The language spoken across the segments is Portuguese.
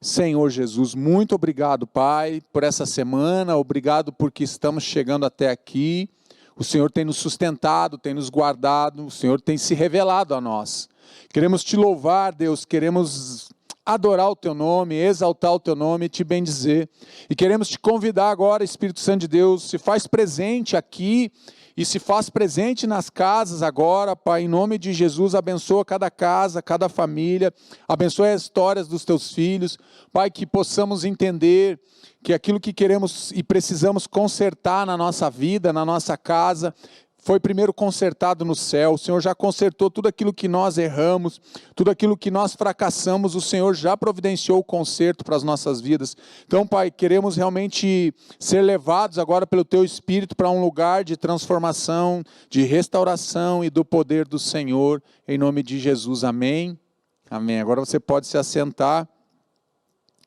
Senhor Jesus, muito obrigado, Pai, por essa semana, obrigado porque estamos chegando até aqui. O Senhor tem nos sustentado, tem nos guardado, o Senhor tem se revelado a nós. Queremos te louvar, Deus, queremos adorar o teu nome, exaltar o teu nome e te bendizer. E queremos te convidar agora, Espírito Santo de Deus, se faz presente aqui e se faz presente nas casas agora, Pai, em nome de Jesus, abençoa cada casa, cada família, abençoa as histórias dos teus filhos, Pai, que possamos entender que aquilo que queremos e precisamos consertar na nossa vida, na nossa casa, foi primeiro consertado no céu. O Senhor já consertou tudo aquilo que nós erramos, tudo aquilo que nós fracassamos, o Senhor já providenciou o conserto para as nossas vidas. Então, Pai, queremos realmente ser levados agora pelo Teu Espírito para um lugar de transformação, de restauração e do poder do Senhor, em nome de Jesus, amém? Amém. Agora você pode se assentar.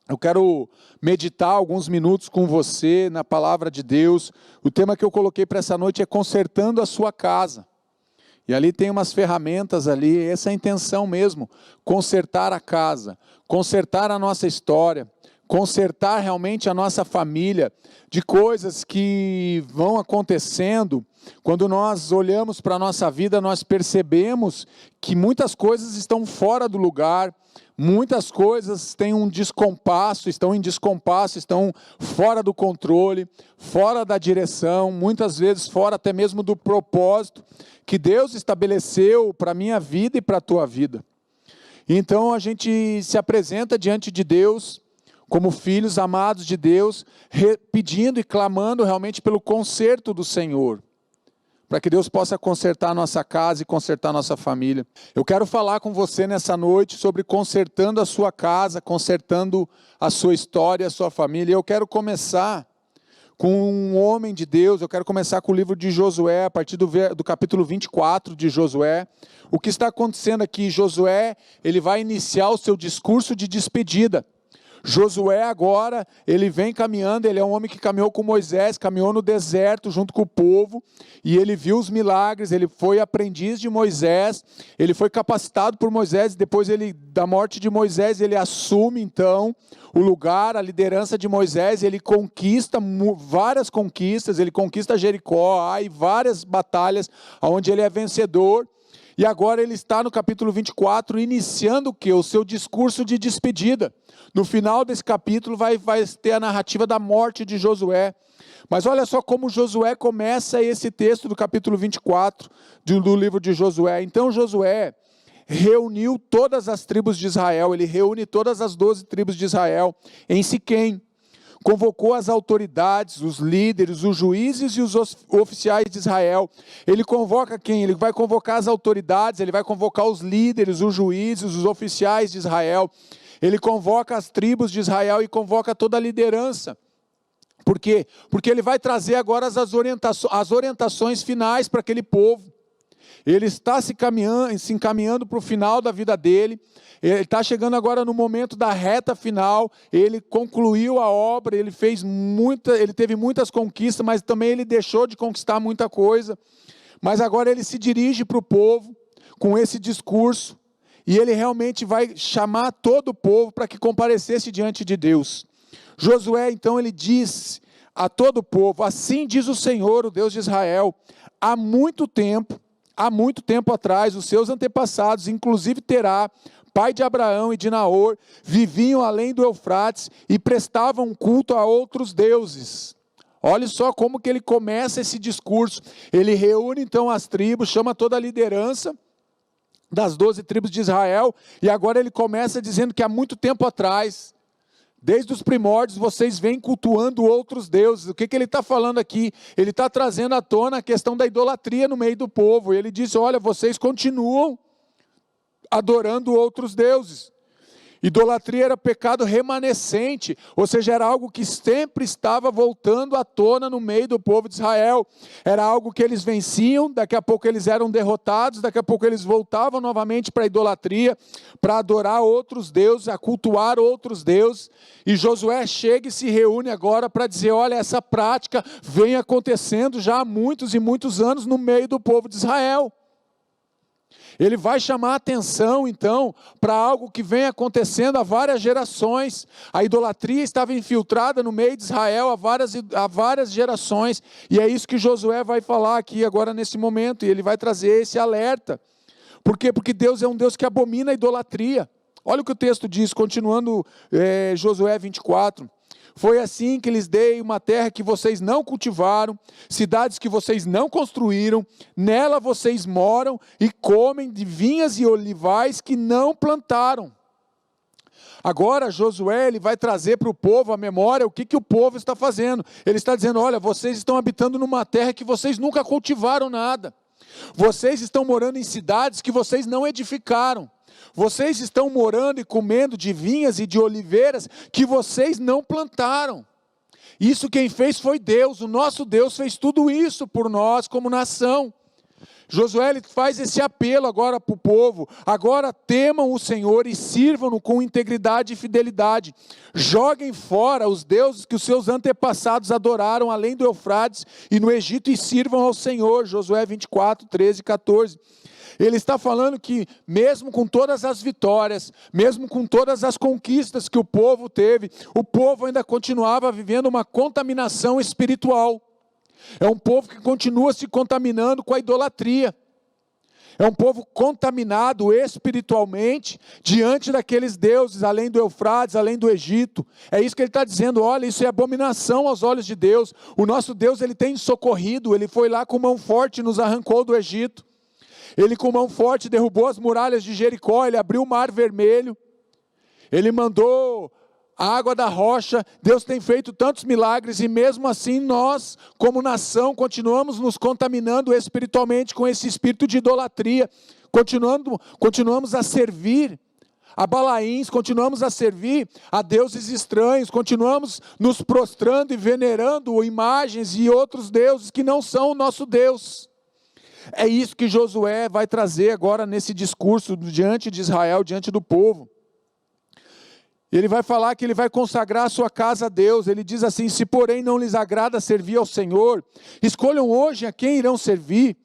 Eu quero meditar alguns minutos com você na palavra de Deus. O tema que eu coloquei para essa noite é consertando a sua casa. E ali tem umas ferramentas ali, essa é a intenção mesmo, consertar a casa, consertar a nossa história, consertar realmente a nossa família, de coisas que vão acontecendo. Quando nós olhamos para a nossa vida, nós percebemos que muitas coisas estão fora do lugar, muitas coisas têm um descompasso, estão em descompasso, estão fora do controle, fora da direção, muitas vezes fora até mesmo do propósito que Deus estabeleceu para a minha vida e para a tua vida. Então a gente se apresenta diante de Deus, como filhos amados de Deus, pedindo e clamando realmente pelo conserto do Senhor, para que Deus possa consertar a nossa casa e consertar a nossa família. Eu quero falar com você nessa noite sobre consertando a sua casa, consertando a sua história, a sua família. Eu quero começar com um homem de Deus, eu quero começar com o livro de Josué, a partir do capítulo 24 de Josué. O que está acontecendo aqui? Josué, ele vai iniciar o seu discurso de despedida. Josué agora, ele vem caminhando, ele é um homem que caminhou com Moisés, caminhou no deserto junto com o povo, e ele viu os milagres, ele foi aprendiz de Moisés, ele foi capacitado por Moisés, depois da morte de Moisés, ele assume então o lugar, a liderança de Moisés, ele conquista várias conquistas, ele conquista Jericó, Ai, várias batalhas, onde ele é vencedor. E agora ele está no capítulo 24, iniciando o quê? O seu discurso de despedida. No final desse capítulo vai ter a narrativa da morte de Josué. Mas olha só como Josué começa esse texto do capítulo 24 do livro de Josué. Então Josué reuniu todas as tribos de Israel, ele reúne todas as 12 tribos de Israel em Siquém. Convocou as autoridades, os líderes, os juízes e os oficiais de Israel. Ele convoca quem? Ele vai convocar as autoridades, ele vai convocar os líderes, os juízes, os oficiais de Israel. Ele convoca as tribos de Israel e convoca toda a liderança. Por quê? Porque ele vai trazer agora as orientações finais para aquele povo. Ele está se encaminhando para o final da vida dele. Ele está chegando agora no momento da reta final. Ele concluiu a obra, ele teve muitas conquistas, mas também ele deixou de conquistar muita coisa. Mas agora ele se dirige para o povo com esse discurso, e ele realmente vai chamar todo o povo para que comparecesse diante de Deus. Josué, então, ele diz a todo o povo: assim diz o Senhor, o Deus de Israel, há muito tempo atrás, os seus antepassados, inclusive Terá, pai de Abraão e de Naor, viviam além do Eufrates e prestavam culto a outros deuses. Olha só como que ele começa esse discurso. Ele reúne então as tribos, chama toda a liderança das 12 tribos de Israel, e agora ele começa dizendo que há muito tempo atrás, desde os primórdios, vocês vêm cultuando outros deuses. O que ele está falando aqui? Ele está trazendo à tona a questão da idolatria no meio do povo. Ele diz: olha, vocês continuam adorando outros deuses. Idolatria era pecado remanescente, ou seja, era algo que sempre estava voltando à tona no meio do povo de Israel. Era algo que eles venciam, daqui a pouco eles eram derrotados, daqui a pouco eles voltavam novamente para a idolatria, para adorar outros deuses, a cultuar outros deuses. E Josué chega e se reúne agora para dizer: olha, essa prática vem acontecendo já há muitos e muitos anos no meio do povo de Israel. Ele vai chamar a atenção, então, para algo que vem acontecendo há várias gerações. A idolatria estava infiltrada no meio de Israel há várias gerações. E é isso que Josué vai falar aqui agora nesse momento. E ele vai trazer esse alerta. Por quê? Porque Deus é um Deus que abomina a idolatria. Olha o que o texto diz, continuando Josué 24. Foi assim que lhes dei uma terra que vocês não cultivaram, cidades que vocês não construíram, nela vocês moram e comem de vinhas e olivais que não plantaram. Agora Josué ele vai trazer para o povo a memória o que o povo está fazendo. Ele está dizendo, olha, vocês estão habitando numa terra que vocês nunca cultivaram nada. Vocês estão morando em cidades que vocês não edificaram. Vocês estão morando e comendo de vinhas e de oliveiras que vocês não plantaram. Isso quem fez foi Deus. O nosso Deus fez tudo isso por nós como nação. Josué ele faz esse apelo agora para o povo. Agora temam o Senhor e sirvam-no com integridade e fidelidade. Joguem fora os deuses que os seus antepassados adoraram além do Eufrates e no Egito e sirvam ao Senhor. Josué 24, 13 e 14. Ele está falando que mesmo com todas as vitórias, mesmo com todas as conquistas que o povo teve, o povo ainda continuava vivendo uma contaminação espiritual. É um povo que continua se contaminando com a idolatria. É um povo contaminado espiritualmente diante daqueles deuses, além do Eufrates, além do Egito. É isso que ele está dizendo, olha, isso é abominação aos olhos de Deus. O nosso Deus, ele tem socorrido, ele foi lá com mão forte e nos arrancou do Egito. Ele com mão forte derrubou as muralhas de Jericó, ele abriu o mar vermelho, ele mandou a água da rocha. Deus tem feito tantos milagres e mesmo assim nós, como nação, continuamos nos contaminando espiritualmente com esse espírito de idolatria, continuamos a servir a Balaíns, continuamos a servir a deuses estranhos, continuamos nos prostrando e venerando imagens e outros deuses que não são o nosso Deus. É isso que Josué vai trazer agora nesse discurso diante de Israel, diante do povo. Ele vai falar que ele vai consagrar a sua casa a Deus. Ele diz assim, se porém não lhes agrada servir ao Senhor, escolham hoje a quem irão servir.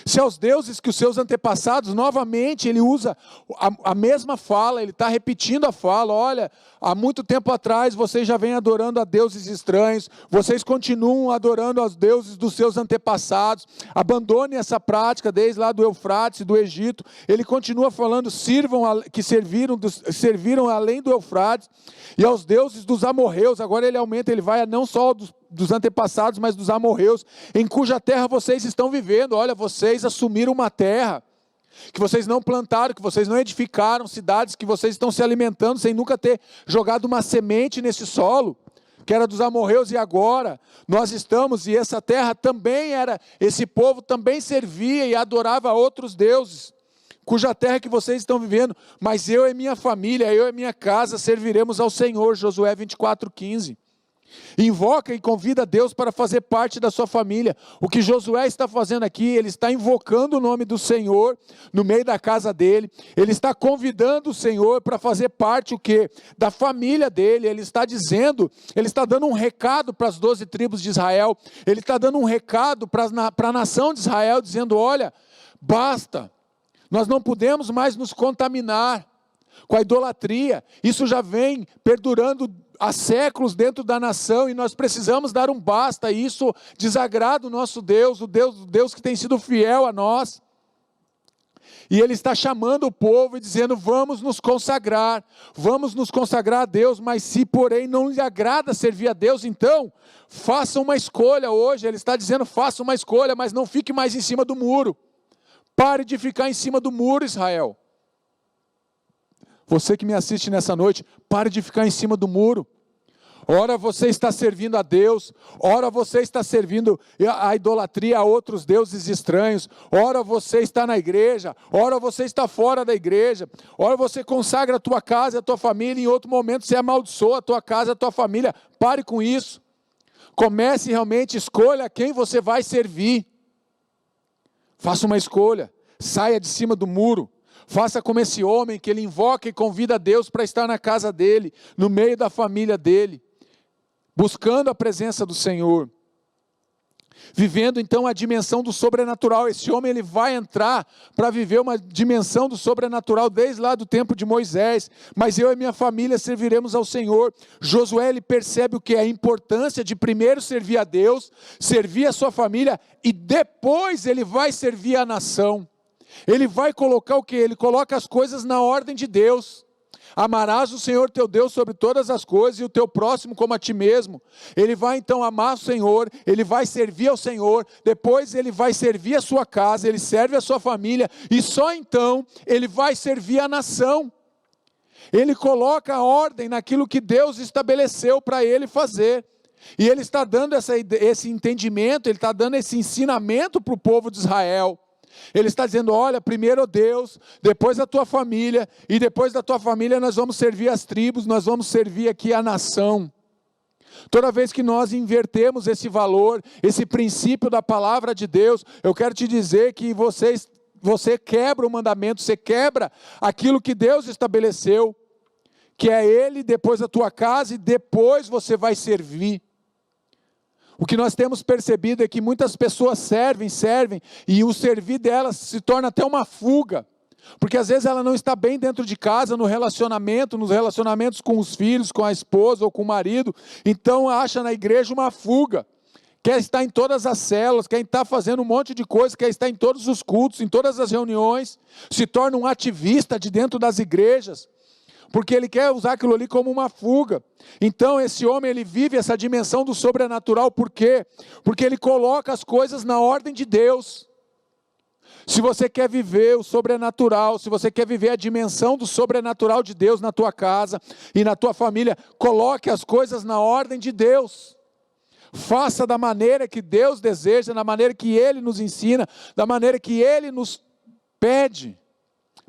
Se aos deuses que os seus antepassados, novamente ele usa a mesma fala, ele está repetindo a fala, olha, há muito tempo atrás vocês já vêm adorando a deuses estranhos, vocês continuam adorando aos deuses dos seus antepassados, abandonem essa prática desde lá do Eufrates e do Egito. Ele continua falando, que serviram além do Eufrates, e aos deuses dos amorreus. Agora ele aumenta, ele vai não só dos antepassados, mas dos amorreus, em cuja terra vocês estão vivendo. Olha, vocês assumiram uma terra que vocês não plantaram, que vocês não edificaram, cidades que vocês estão se alimentando sem nunca ter jogado uma semente nesse solo, que era dos amorreus, e agora nós estamos, e essa terra também era, esse povo também servia e adorava a outros deuses, cuja terra que vocês estão vivendo, mas eu e minha família, eu e minha casa serviremos ao Senhor. Josué 24:15. Invoca e convida Deus para fazer parte da sua família. O que Josué está fazendo aqui, ele está invocando o nome do Senhor no meio da casa dele. Ele está convidando o Senhor para fazer parte o quê? Da família dele. Ele está dizendo, ele está dando um recado para as 12 tribos de Israel. Ele está dando um recado para a nação de Israel, dizendo, olha, basta, nós não podemos mais nos contaminar com a idolatria. Isso já vem perdurando há séculos dentro da nação e nós precisamos dar um basta. Isso desagrada o nosso Deus, o Deus que tem sido fiel a nós. E ele está chamando o povo e dizendo, vamos nos consagrar a Deus, mas se porém não lhe agrada servir a Deus, então faça uma escolha hoje. Ele está dizendo, faça uma escolha, mas não fique mais em cima do muro. Pare de ficar em cima do muro, Israel. Você que me assiste nessa noite, pare de ficar em cima do muro. Ora você está servindo a Deus, ora você está servindo a idolatria a outros deuses estranhos, ora você está na igreja, ora você está fora da igreja, ora você consagra a tua casa, a tua família, e em outro momento você amaldiçoa a tua casa, a tua família. Pare com isso. Comece realmente, escolha quem você vai servir. Faça uma escolha, saia de cima do muro. Faça como esse homem, que ele invoca e convida a Deus para estar na casa dele, no meio da família dele, buscando a presença do Senhor. vivendo então a dimensão do sobrenatural. Esse homem ele vai entrar para viver uma dimensão do sobrenatural desde lá do tempo de Moisés. Mas eu e minha família serviremos ao Senhor. Josué ele percebe o que é a importância de primeiro servir a Deus, servir a sua família e depois ele vai servir a nação. Ele vai colocar o que? Ele coloca as coisas na ordem de Deus. Amarás o Senhor teu Deus sobre todas as coisas e o teu próximo como a ti mesmo. Ele vai então amar o Senhor, ele vai servir ao Senhor, depois ele vai servir a sua casa, ele serve a sua família e só então ele vai servir a nação. Ele coloca a ordem naquilo que Deus estabeleceu para ele fazer. E ele está dando esse entendimento, ele está dando esse ensinamento para o povo de Israel. Ele está dizendo, olha, primeiro Deus, depois a tua família, e depois da tua família nós vamos servir as tribos, nós vamos servir aqui a nação. Toda vez que nós invertemos esse valor, esse princípio da palavra de Deus, eu quero te dizer que você quebra o mandamento, você quebra aquilo que Deus estabeleceu, que é Ele, depois a tua casa, e depois você vai servir. O que nós temos percebido é que muitas pessoas servem, e o servir delas se torna até uma fuga, porque às vezes ela não está bem dentro de casa, nos relacionamentos com os filhos, com a esposa ou com o marido, então acha na igreja uma fuga, quer estar em todas as células, quer estar fazendo um monte de coisa, quer estar em todos os cultos, em todas as reuniões, se torna um ativista de dentro das igrejas, porque ele quer usar aquilo ali como uma fuga. Então esse homem ele vive essa dimensão do sobrenatural, por quê? Porque ele coloca as coisas na ordem de Deus. Se você quer viver o sobrenatural, se você quer viver a dimensão do sobrenatural de Deus na tua casa e na tua família, coloque as coisas na ordem de Deus. Faça da maneira que Deus deseja, da maneira que Ele nos ensina, da maneira que Ele nos pede.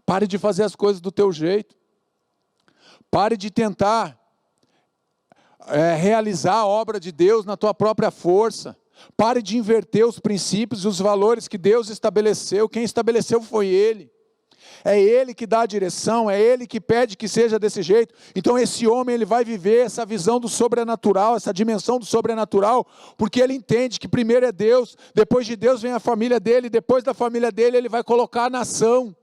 Pare de fazer as coisas do teu jeito. Pare de tentar realizar a obra de Deus na tua própria força. Pare de inverter os princípios e os valores que Deus estabeleceu. Quem estabeleceu foi Ele. É Ele que dá a direção, é Ele que pede que seja desse jeito. Então esse homem ele vai viver essa visão do sobrenatural, essa dimensão do sobrenatural, porque ele entende que primeiro é Deus, depois de Deus vem a família dele, depois da família dele ele vai colocar a nação.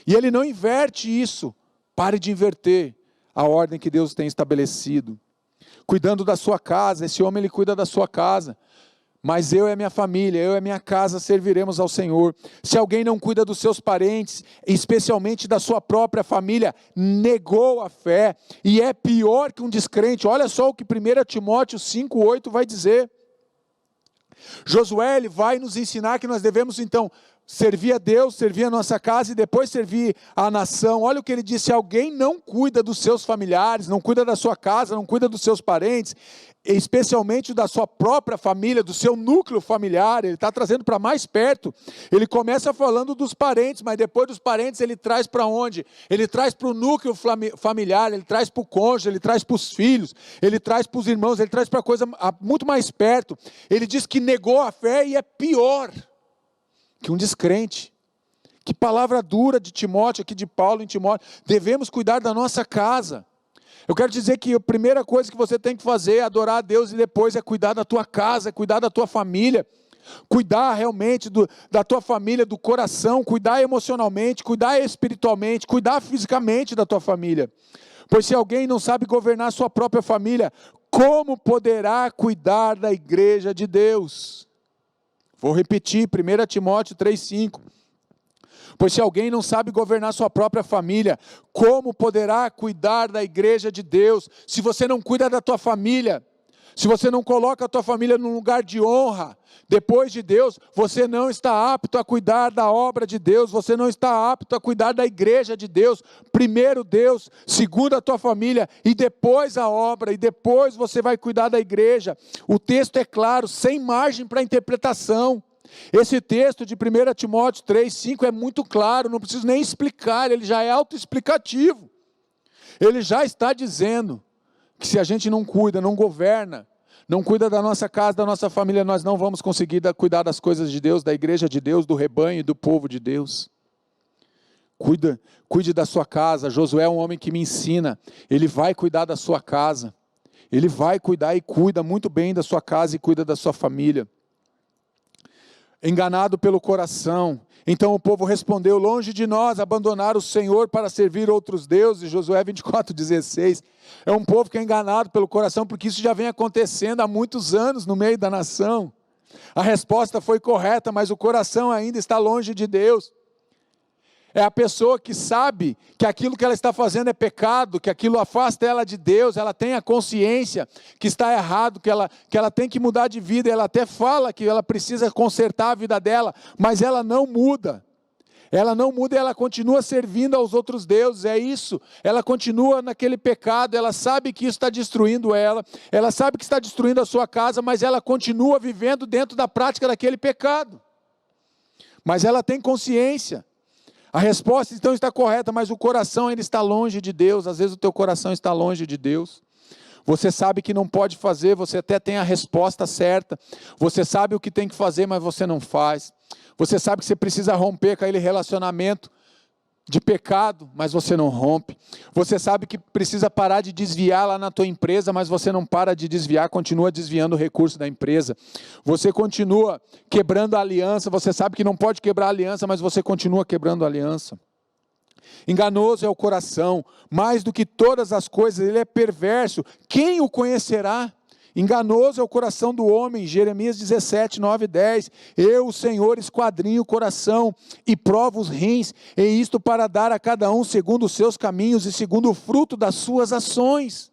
E ele não inverte isso. Pare de inverter a ordem que Deus tem estabelecido. Cuidando da sua casa, esse homem ele cuida da sua casa. Mas eu e a minha família, eu e a minha casa serviremos ao Senhor. Se alguém não cuida dos seus parentes, especialmente da sua própria família, negou a fé e é pior que um descrente. Olha só o que 1 Timóteo 5:8 vai dizer. Josué ele vai nos ensinar que nós devemos então servir a Deus, servir a nossa casa e depois servir a nação. Olha o que ele disse: se alguém não cuida dos seus familiares, não cuida da sua casa, não cuida dos seus parentes, especialmente da sua própria família, do seu núcleo familiar, ele está trazendo para mais perto. Ele começa falando dos parentes, mas depois dos parentes ele traz para onde? Ele traz para o núcleo familiar, ele traz para o cônjuge, ele traz para os filhos, ele traz para os irmãos, ele traz para coisa muito mais perto. Ele diz que negou a fé e é pior que um descrente. Que palavra dura de Timóteo, aqui de Paulo em Timóteo. Devemos cuidar da nossa casa. Eu quero dizer que a primeira coisa que você tem que fazer é adorar a Deus e depois é cuidar da tua casa, é cuidar da tua família. Cuidar realmente da tua família, do coração, cuidar emocionalmente, cuidar espiritualmente, cuidar fisicamente da tua família. Pois se alguém não sabe governar a sua própria família, como poderá cuidar da igreja de Deus? Vou repetir, 1 Timóteo 3,5. Pois se alguém não sabe governar sua própria família, como poderá cuidar da igreja de Deus? Se você não cuida da tua família, se você não coloca a tua família num lugar de honra, depois de Deus, você não está apto a cuidar da obra de Deus, você não está apto a cuidar da igreja de Deus. Primeiro Deus, segundo a tua família, e depois a obra, e depois você vai cuidar da igreja. O texto é claro, sem margem para interpretação. Esse texto de 1 Timóteo 3,5 é muito claro, não preciso nem explicar, ele já é autoexplicativo. Ele já está dizendo que se a gente não cuida, não governa, não cuida da nossa casa, da nossa família, nós não vamos conseguir cuidar das coisas de Deus, da igreja de Deus, do rebanho e do povo de Deus. Cuide da sua casa. Josué é um homem que me ensina, ele vai cuidar da sua casa, ele vai cuidar e cuida muito bem da sua casa e cuida da sua família. enganado pelo coração. Então o povo respondeu: longe de nós abandonar o Senhor para servir outros deuses. Josué 24:16. É um povo que é enganado pelo coração, porque isso já vem acontecendo há muitos anos no meio da nação. A resposta foi correta, mas o coração ainda está longe de Deus. É a pessoa que sabe que aquilo que ela está fazendo é pecado, que aquilo afasta ela de Deus, ela tem a consciência que está errado, que ela tem que mudar de vida, ela até fala que ela precisa consertar a vida dela, mas ela não muda. Ela não muda e ela continua servindo aos outros deuses, é isso. Ela continua naquele pecado, ela sabe que isso está destruindo ela sabe que está destruindo a sua casa, mas ela continua vivendo dentro da prática daquele pecado. Mas ela tem consciência. A resposta então está correta, mas o coração ainda está longe de Deus. Às vezes o teu coração está longe de Deus. Você sabe que não pode fazer, você até tem a resposta certa. Você sabe o que tem que fazer, mas você não faz. Você sabe que você precisa romper com aquele relacionamento de pecado, mas você não rompe. Você sabe que precisa parar de desviar lá na tua empresa, mas você não para de desviar, continua desviando o recurso da empresa. Você continua quebrando a aliança, você sabe que não pode quebrar a aliança, mas você continua quebrando a aliança. Enganoso é o coração, mais do que todas as coisas, ele é perverso. Quem o conhecerá? Enganoso é o coração do homem, Jeremias 17, 9 e 10. Eu, o Senhor, esquadrinho o coração e provo os rins, e isto para dar a cada um segundo os seus caminhos e segundo o fruto das suas ações.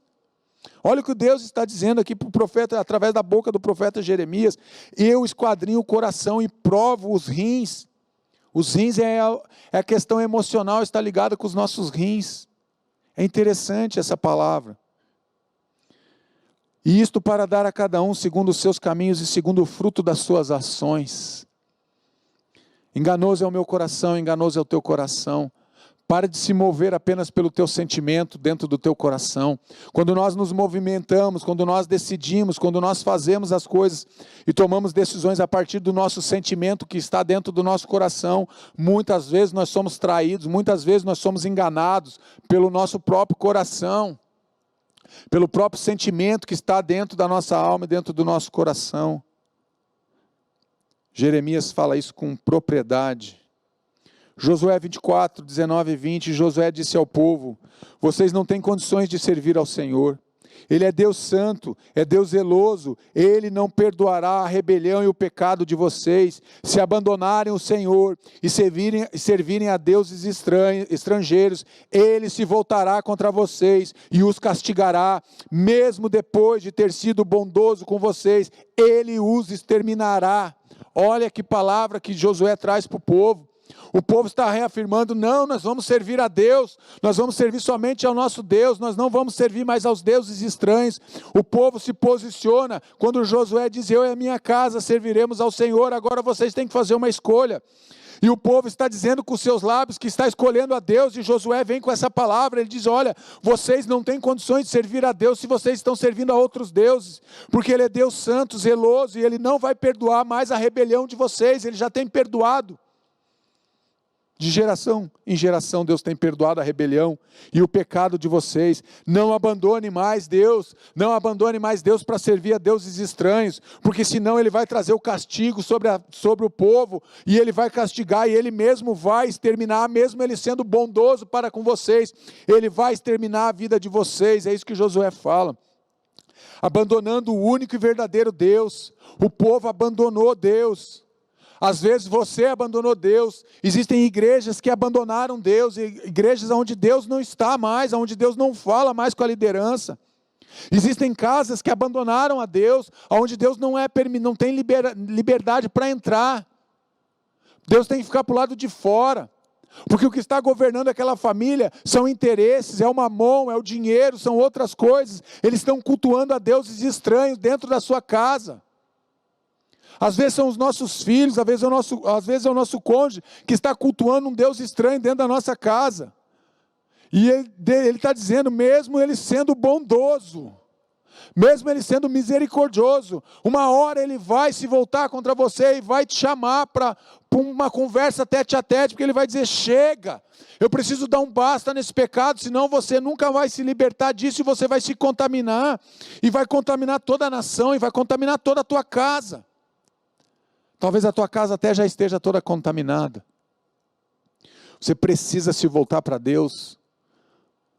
Olha o que Deus está dizendo aqui para o profeta, através da boca do profeta Jeremias. Eu esquadrinho o coração e provo os rins. Os rins é a questão emocional, está ligada com os nossos rins. É interessante essa palavra. E isto para dar a cada um segundo os seus caminhos e segundo o fruto das suas ações. Enganoso é o meu coração, enganoso é o teu coração. Para de se mover apenas pelo teu sentimento dentro do teu coração. Quando nós nos movimentamos, quando nós decidimos, quando nós fazemos as coisas e tomamos decisões a partir do nosso sentimento que está dentro do nosso coração, muitas vezes nós somos traídos, muitas vezes nós somos enganados pelo nosso próprio coração, pelo próprio sentimento que está dentro da nossa alma e dentro do nosso coração. Jeremias fala isso com propriedade. Josué 24, 19 e 20, Josué disse ao povo: vocês não têm condições de servir ao Senhor. Ele é Deus santo, é Deus zeloso, Ele não perdoará a rebelião e o pecado de vocês, se abandonarem o Senhor e servirem a deuses estrangeiros. Ele se voltará contra vocês e os castigará, mesmo depois de ter sido bondoso com vocês, Ele os exterminará. Olha que palavra que Josué traz para o povo. O povo está reafirmando: não, nós vamos servir a Deus, nós vamos servir somente ao nosso Deus, nós não vamos servir mais aos deuses estranhos. O povo se posiciona, quando Josué diz: eu e a minha casa serviremos ao Senhor, agora vocês têm que fazer uma escolha. E o povo está dizendo com seus lábios que está escolhendo a Deus, e Josué vem com essa palavra, ele diz: olha, vocês não têm condições de servir a Deus se vocês estão servindo a outros deuses, porque Ele é Deus santo, zeloso, e Ele não vai perdoar mais a rebelião de vocês, Ele já tem perdoado. De geração em geração Deus tem perdoado a rebelião e o pecado de vocês. Não abandone mais Deus, não abandone mais Deus para servir a deuses estranhos, porque senão Ele vai trazer o castigo sobre o povo, e Ele vai castigar, e Ele mesmo vai exterminar, mesmo Ele sendo bondoso para com vocês, Ele vai exterminar a vida de vocês. É isso que Josué fala. Abandonando o único e verdadeiro Deus, o povo abandonou Deus. Às vezes você abandonou Deus. Existem igrejas que abandonaram Deus, igrejas onde Deus não está mais, onde Deus não fala mais com a liderança. Existem casas que abandonaram a Deus, onde Deus não tem liberdade para entrar. Deus tem que ficar para o lado de fora, porque o que está governando aquela família são interesses, é o mamon, é o dinheiro, são outras coisas. Eles estão cultuando a deuses estranhos dentro da sua casa. Às vezes são os nossos filhos, às vezes é o nosso cônjuge que está cultuando um Deus estranho dentro da nossa casa. E ele está dizendo, mesmo ele sendo bondoso, mesmo ele sendo misericordioso, uma hora ele vai se voltar contra você e vai te chamar para uma conversa tete a tete, porque ele vai dizer: chega, eu preciso dar um basta nesse pecado, senão você nunca vai se libertar disso, e você vai se contaminar, e vai contaminar toda a nação, e vai contaminar toda a tua casa. Talvez a tua casa até já esteja toda contaminada. Você precisa se voltar para Deus.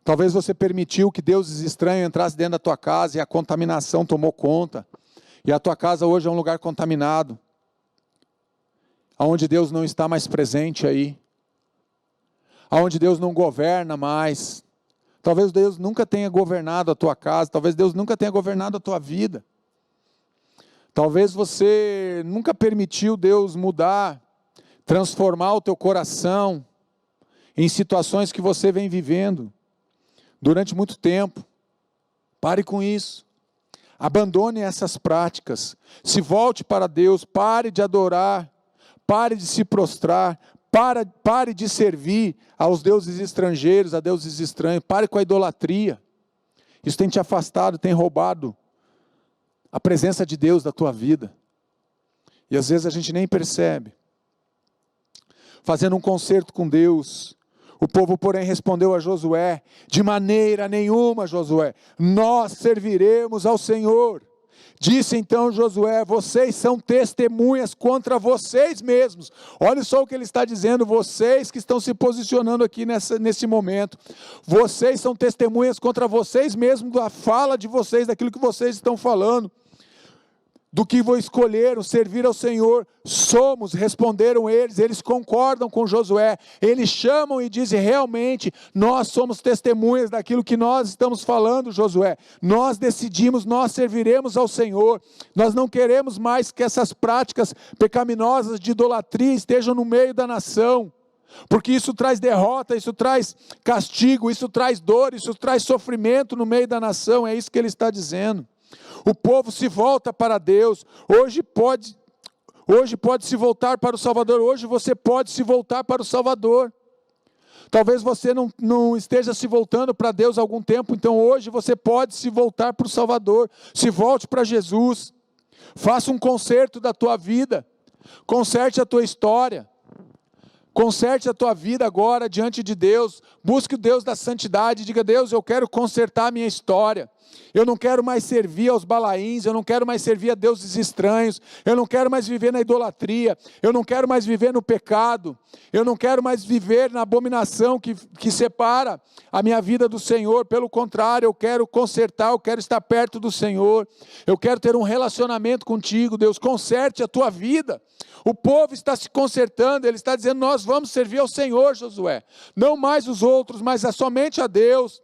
Talvez você permitiu que deuses estranhos entrassem dentro da tua casa e a contaminação tomou conta. E a tua casa hoje é um lugar contaminado, onde Deus não está mais presente aí, onde Deus não governa mais. Talvez Deus nunca tenha governado a tua casa, talvez Deus nunca tenha governado a tua vida. Talvez você nunca permitiu Deus mudar, transformar o teu coração em situações que você vem vivendo durante muito tempo. Pare com isso. Abandone essas práticas. Se volte para Deus, pare de adorar, pare de se prostrar, pare de servir aos deuses estrangeiros, a deuses estranhos, pare com a idolatria. Isso tem te afastado, tem roubado a presença de Deus da tua vida. E às vezes a gente nem percebe. Fazendo um concerto com Deus, o povo, porém, respondeu a Josué: de maneira nenhuma, Josué, nós serviremos ao Senhor. Disse então Josué: vocês são testemunhas contra vocês mesmos. Olha só o que ele está dizendo, vocês que estão se posicionando aqui nesse momento. Vocês são testemunhas contra vocês mesmos, da fala de vocês, daquilo que vocês estão falando. Do que vou escolher, servir ao Senhor, somos, responderam eles concordam com Josué, eles chamam e dizem, realmente, nós somos testemunhas daquilo que nós estamos falando, Josué, nós decidimos, nós serviremos ao Senhor, nós não queremos mais que essas práticas pecaminosas de idolatria estejam no meio da nação, porque isso traz derrota, isso traz castigo, isso traz dor, isso traz sofrimento no meio da nação, é isso que ele está dizendo. O povo se volta para Deus, hoje pode se voltar para o Salvador, hoje você pode se voltar para o Salvador. Talvez você não esteja se voltando para Deus há algum tempo, então hoje você pode se voltar para o Salvador, se volte para Jesus, faça um conserto da tua vida, conserte a tua história, conserte a tua vida agora diante de Deus, busque o Deus da santidade, diga, Deus, eu quero consertar a minha história, eu não quero mais servir aos Balaíns, eu não quero mais servir a deuses estranhos, eu não quero mais viver na idolatria, eu não quero mais viver no pecado, eu não quero mais viver na abominação que separa a minha vida do Senhor, pelo contrário, eu quero consertar, eu quero estar perto do Senhor, eu quero ter um relacionamento contigo, Deus, conserte a tua vida. O povo está se consertando, ele está dizendo, nós vamos servir ao Senhor, Josué, não mais os outros, mas somente a Deus.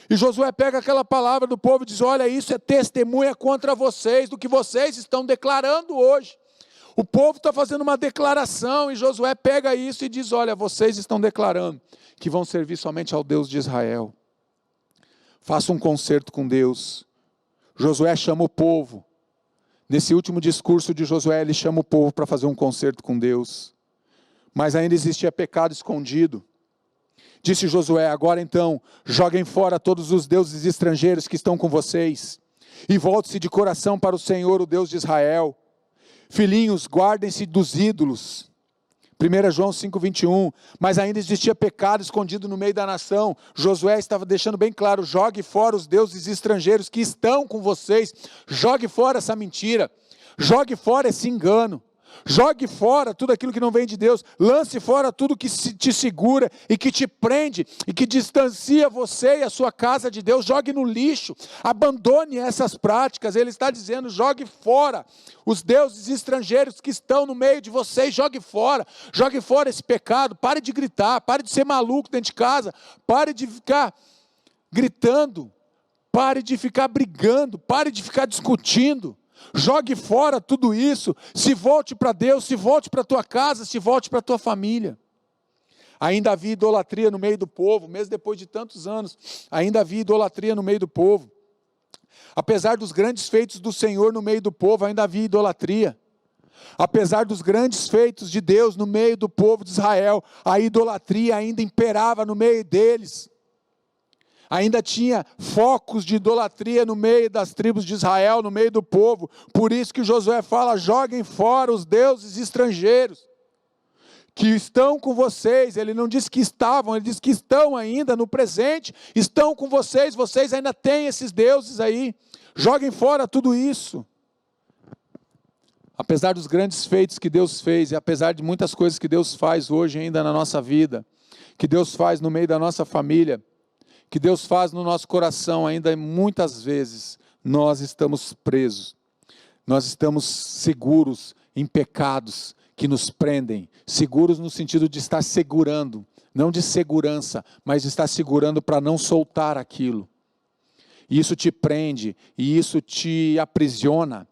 E Josué pega aquela palavra do povo e diz, olha, isso é testemunha contra vocês, do que vocês estão declarando hoje. O povo está fazendo uma declaração, e Josué pega isso e diz, olha, vocês estão declarando que vão servir somente ao Deus de Israel. Faça um concerto com Deus. Josué chama o povo. Nesse último discurso de Josué, ele chama o povo para fazer um concerto com Deus. Mas ainda existia pecado escondido. Disse Josué, agora então, joguem fora todos os deuses estrangeiros que estão com vocês, e volte-se de coração para o Senhor, o Deus de Israel. Filhinhos, guardem-se dos ídolos. 1 João 5,21, mas ainda existia pecado escondido no meio da nação. Josué estava deixando bem claro, jogue fora os deuses estrangeiros que estão com vocês, jogue fora essa mentira, jogue fora esse engano. Jogue fora tudo aquilo que não vem de Deus, lance fora tudo que te segura e que te prende e que distancia você e a sua casa de Deus, jogue no lixo, abandone essas práticas. Ele está dizendo, jogue fora os deuses estrangeiros que estão no meio de vocês, jogue fora esse pecado, pare de gritar, pare de ser maluco dentro de casa, pare de ficar gritando, pare de ficar brigando, pare de ficar discutindo. Jogue fora tudo isso, se volte para Deus, se volte para a tua casa, se volte para a tua família. Ainda havia idolatria no meio do povo, mesmo depois de tantos anos, ainda havia idolatria no meio do povo. Apesar dos grandes feitos do Senhor no meio do povo, ainda havia idolatria. Apesar dos grandes feitos de Deus no meio do povo de Israel, a idolatria ainda imperava no meio deles. Ainda tinha focos de idolatria no meio das tribos de Israel, no meio do povo. Por isso que Josué fala, joguem fora os deuses estrangeiros que estão com vocês. Ele não diz que estavam, ele diz que estão ainda no presente, estão com vocês, vocês ainda têm esses deuses aí. Joguem fora tudo isso. apesar dos grandes feitos que Deus fez, e apesar de muitas coisas que Deus faz hoje ainda na nossa vida, que Deus faz no meio da nossa família, que Deus faz no nosso coração, ainda muitas vezes nós estamos presos, nós estamos seguros em pecados que nos prendem, seguros no sentido de estar segurando, não de segurança, mas de estar segurando para não soltar aquilo. E isso te prende, e isso te aprisiona,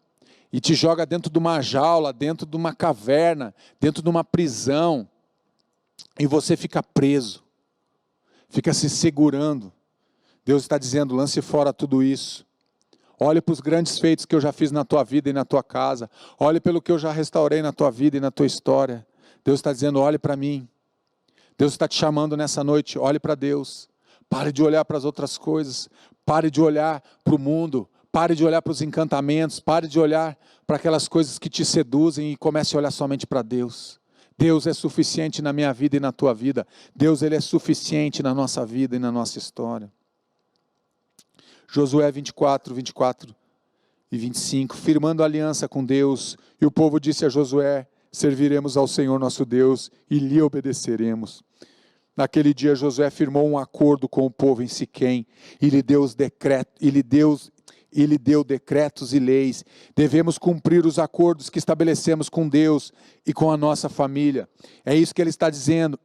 e te joga dentro de uma jaula, dentro de uma caverna, dentro de uma prisão, e você fica preso, fica se segurando. Deus está dizendo, lance fora tudo isso. Olhe para os grandes feitos que eu já fiz na tua vida e na tua casa. Olhe pelo que eu já restaurei na tua vida e na tua história. Deus está dizendo, olhe para mim. Deus está te chamando nessa noite, olhe para Deus. Pare de olhar para as outras coisas. Pare de olhar para o mundo. Pare de olhar para os encantamentos. Pare de olhar para aquelas coisas que te seduzem e comece a olhar somente para Deus. Deus é suficiente na minha vida e na tua vida. Deus, Ele é suficiente na nossa vida e na nossa história. Josué 24 e 25, firmando aliança com Deus, e o povo disse a Josué, serviremos ao Senhor nosso Deus e lhe obedeceremos. Naquele dia Josué firmou um acordo com o povo em Siquém, e lhe deu decretos e leis. Devemos cumprir os acordos que estabelecemos com Deus e com a nossa família. É isso que ele está dizendo.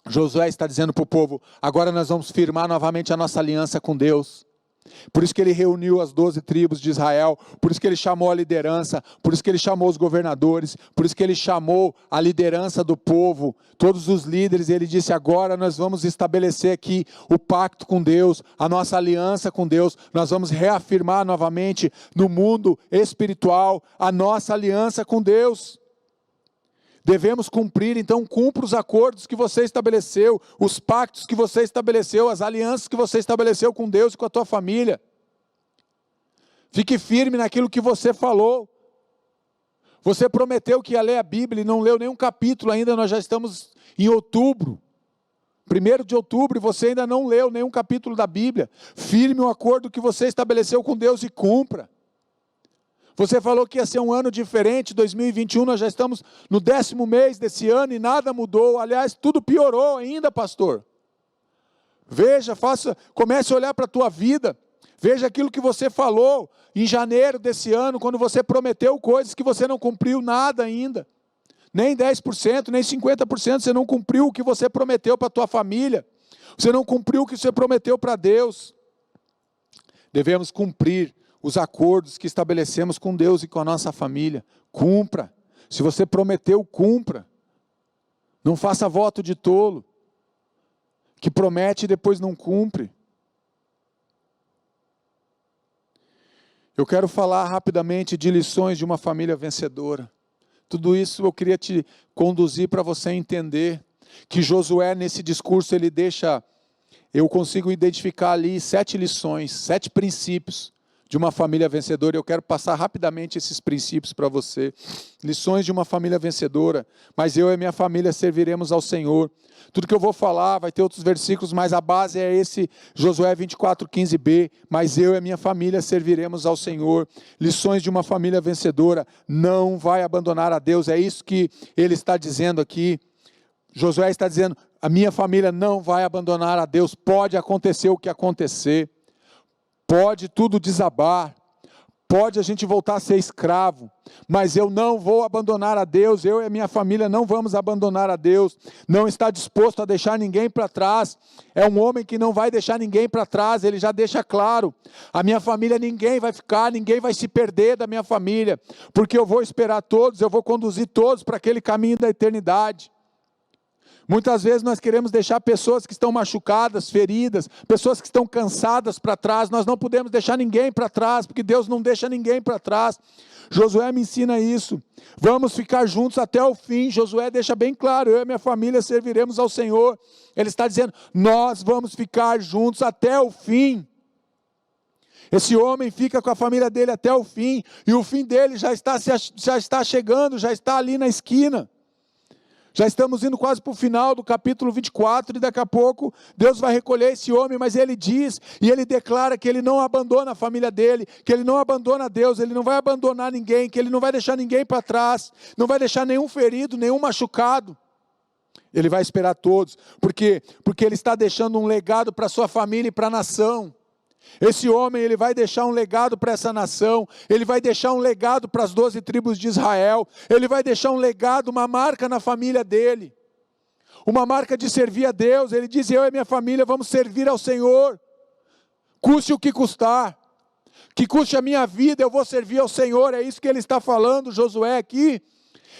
Josué está dizendo para o povo, agora nós vamos firmar novamente a nossa aliança com Deus. Por isso que ele reuniu as 12 tribos de Israel, por isso que ele chamou a liderança, por isso que ele chamou os governadores, por isso que ele chamou a liderança do povo, todos os líderes, e ele disse, agora nós vamos estabelecer aqui o pacto com Deus, a nossa aliança com Deus, nós vamos reafirmar novamente no mundo espiritual a nossa aliança com Deus. Devemos cumprir, então cumpra os acordos que você estabeleceu, os pactos que você estabeleceu, as alianças que você estabeleceu com Deus e com a tua família. Fique firme naquilo que você falou. Você prometeu que ia ler a Bíblia e não leu nenhum capítulo ainda, nós já estamos em outubro. 1º de outubro e você ainda não leu nenhum capítulo da Bíblia. Firme o acordo que você estabeleceu com Deus e cumpra. Você falou que ia ser um ano diferente, 2021, nós já estamos no 10º mês desse ano e nada mudou. Aliás, tudo piorou ainda, pastor. Veja, comece a olhar para a tua vida. Veja aquilo que você falou em janeiro desse ano, quando você prometeu coisas que você não cumpriu nada ainda. Nem 10%, nem 50% você não cumpriu o que você prometeu para a tua família. Você não cumpriu o que você prometeu para Deus. Devemos cumprir os acordos que estabelecemos com Deus e com a nossa família. Cumpra. Se você prometeu, cumpra. Não faça voto de tolo, que promete e depois não cumpre. Eu quero falar rapidamente de lições de uma família vencedora. Tudo isso eu queria te conduzir para você entender que Josué, nesse discurso, ele deixa, eu consigo identificar ali 7 lições, 7 princípios de uma família vencedora. Eu quero passar rapidamente esses princípios para você. Lições de uma família vencedora. Mas eu e minha família serviremos ao Senhor. Tudo que eu vou falar, vai ter outros versículos, mas a base é esse, Josué 24:15b. Mas eu e minha família serviremos ao Senhor. Lições de uma família vencedora. Não vai abandonar a Deus. É isso que ele está dizendo aqui. Josué está dizendo, a minha família não vai abandonar a Deus. Pode acontecer o que acontecer. Pode tudo desabar, pode a gente voltar a ser escravo, mas eu não vou abandonar a Deus, eu e a minha família não vamos abandonar a Deus, não está disposto a deixar ninguém para trás, é um homem que não vai deixar ninguém para trás, ele já deixa claro, a minha família ninguém vai ficar, ninguém vai se perder da minha família, porque eu vou esperar todos, eu vou conduzir todos para aquele caminho da eternidade. Muitas vezes nós queremos deixar pessoas que estão machucadas, feridas, pessoas que estão cansadas para trás. Nós não podemos deixar ninguém para trás, porque Deus não deixa ninguém para trás. Josué me ensina isso. Vamos ficar juntos até o fim. Josué deixa bem claro, eu e minha família serviremos ao Senhor. Ele está dizendo, nós vamos ficar juntos até o fim. Esse homem fica com a família dele até o fim, e o fim dele já está chegando, já está ali na esquina. Já estamos indo quase para o final do capítulo 24 e daqui a pouco Deus vai recolher esse homem, mas ele diz e ele declara que ele não abandona a família dele, que ele não abandona Deus, ele não vai abandonar ninguém, que ele não vai deixar ninguém para trás, não vai deixar nenhum ferido, nenhum machucado. Ele vai esperar todos, porque ele está deixando um legado para a sua família e para a nação. Esse homem, ele vai deixar um legado para essa nação, ele vai deixar um legado para as 12 tribos de Israel, ele vai deixar um legado, uma marca na família dele, uma marca de servir a Deus. Ele diz: eu e minha família vamos servir ao Senhor, custe o que custar, que custe a minha vida, eu vou servir ao Senhor. É isso que ele está falando, Josué aqui.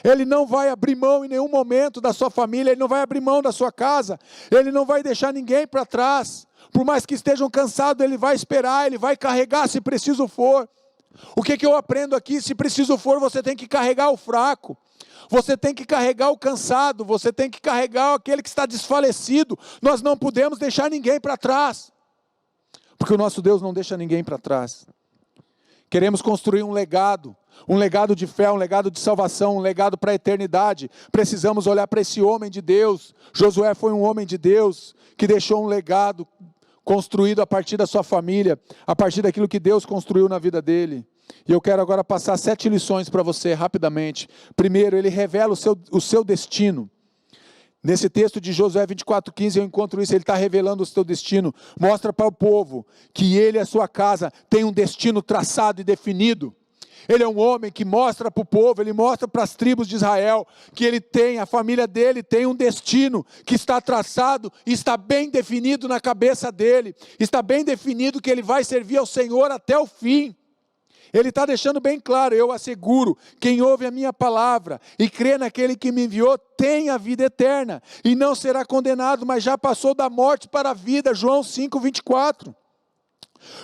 Ele não vai abrir mão em nenhum momento da sua família, ele não vai abrir mão da sua casa, ele não vai deixar ninguém para trás. Por mais que estejam cansados, ele vai esperar, ele vai carregar se preciso for. O que eu aprendo aqui? Se preciso for, você tem que carregar o fraco, você tem que carregar o cansado, você tem que carregar aquele que está desfalecido. Nós não podemos deixar ninguém para trás, porque o nosso Deus não deixa ninguém para trás. Queremos construir um legado de fé, um legado de salvação, um legado para a eternidade. Precisamos olhar para esse homem de Deus. Josué foi um homem de Deus, que deixou um legado construído a partir da sua família, a partir daquilo que Deus construiu na vida dele. E eu quero agora passar 7 lições para você, rapidamente. Primeiro, ele revela o seu destino. Nesse texto de Josué 24:15 eu encontro isso, ele está revelando o seu destino. Mostra para o povo que ele e a sua casa têm um destino traçado e definido. Ele é um homem que mostra para o povo, ele mostra para as tribos de Israel, que ele tem, a família dele tem um destino que está traçado, e está bem definido na cabeça dele, está bem definido que ele vai servir ao Senhor até o fim. Ele está deixando bem claro: eu asseguro, quem ouve a minha palavra e crê naquele que me enviou, tem a vida eterna, e não será condenado, mas já passou da morte para a vida. João 5:24.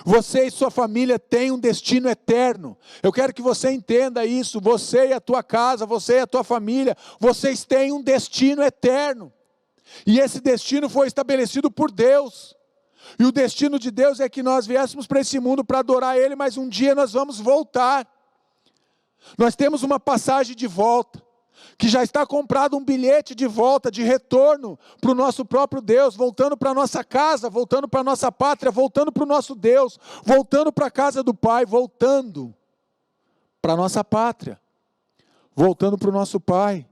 Você e sua família têm um destino eterno. Eu quero que você entenda isso. Você e a tua casa, você e a tua família, vocês têm um destino eterno. E esse destino foi estabelecido por Deus. E o destino de Deus é que nós viéssemos para esse mundo para adorar Ele, mas um dia nós vamos voltar. Nós temos uma passagem de volta, que já está comprado um bilhete de volta, de retorno para o nosso próprio Deus, voltando para a nossa casa, voltando para a nossa pátria, voltando para o nosso Deus, voltando para a casa do Pai, voltando para a nossa pátria, voltando para o nosso Pai.